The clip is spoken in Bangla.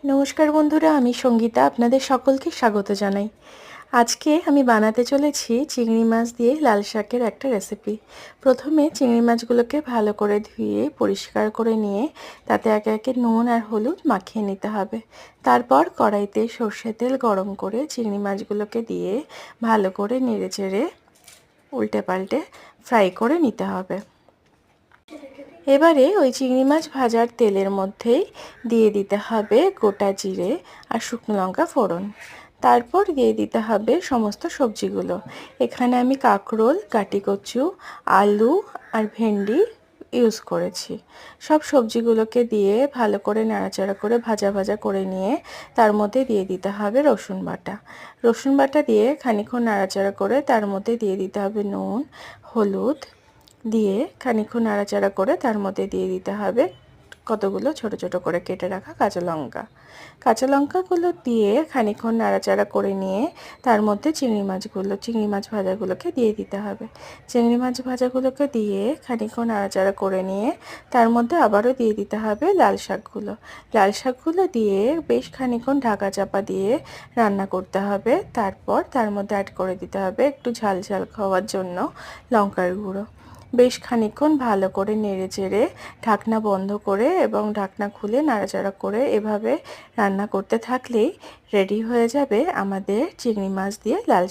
নমস্কার বন্ধুরা, আমি সঙ্গীতা আপনাদের সকলকে স্বাগত জানাই। আজকে আমি বানাতে চলেছি চিংড়ি মাছ দিয়ে লাল শাকের একটা রেসিপি। প্রথমে চিংড়ি মাছগুলোকে ভালো করে ধুয়ে পরিষ্কার করে নিয়ে তাতে একে একে নুন আর হলুদ মাখিয়ে নিতে হবে। তারপর কড়াইতে সর্ষের তেল গরম করে চিংড়ি মাছগুলোকে দিয়ে ভালো করে নেড়েচেড়ে উল্টে পাল্টে ফ্রাই করে নিতে হবে। এবারে ওই চিংড়ি মাছ ভাজার তেলের মধ্যেই দিয়ে দিতে হবে গোটা জিরে আর শুকনো লঙ্কা ফোড়ন। তারপর দিয়ে দিতে হবে সমস্ত সবজিগুলো। এখানে আমি কাঁকরোল, কাটিকচু, আলু আর ভেন্ডি ইউজ করেছি। সব সবজিগুলোকে দিয়ে ভালো করে নাড়াচাড়া করে ভাজা ভাজা করে নিয়ে তার মধ্যে দিয়ে দিতে হবে রসুন বাটা। রসুন বাটা দিয়ে খানিকক্ষণ নাড়াচাড়া করে তার মধ্যে দিয়ে দিতে হবে নুন, হলুদ দিয়ে খানিকক্ষণ নাড়াচাড়া করে তার মধ্যে দিয়ে দিতে হবে কতগুলো ছোট ছোট করে কেটে রাখা কাঁচা লঙ্কা। কাঁচা লঙ্কাগুলো দিয়ে খানিকক্ষণ নাড়াচাড়া করে নিয়ে তার মধ্যে চিংড়ি মাছ ভাজাগুলোকে দিয়ে দিতে হবে। চিংড়ি মাছ ভাজাগুলোকে দিয়ে খানিকক্ষণ নাড়াচাড়া করে নিয়ে তার মধ্যে আবারও দিয়ে দিতে হবে লাল শাকগুলো। লাল শাকগুলো দিয়ে বেশ খানিকক্ষণ ঢাকা চাপা দিয়ে রান্না করতে হবে। তারপর তার মধ্যে অ্যাড করে দিতে হবে একটু ঝাল ঝাল খাওয়ার জন্য লঙ্কার গুঁড়ো। বেশ খানিকক্ষণ ভালো করে নেড়েচেড়ে ঢাকনা বন্ধ করে এবং ঢাকনা খুলে নাড়াচাড়া করে এভাবে রান্না করতে থাকলেই রেডি হয়ে যাবে আমাদের চিংড়ি মাছ দিয়ে লাল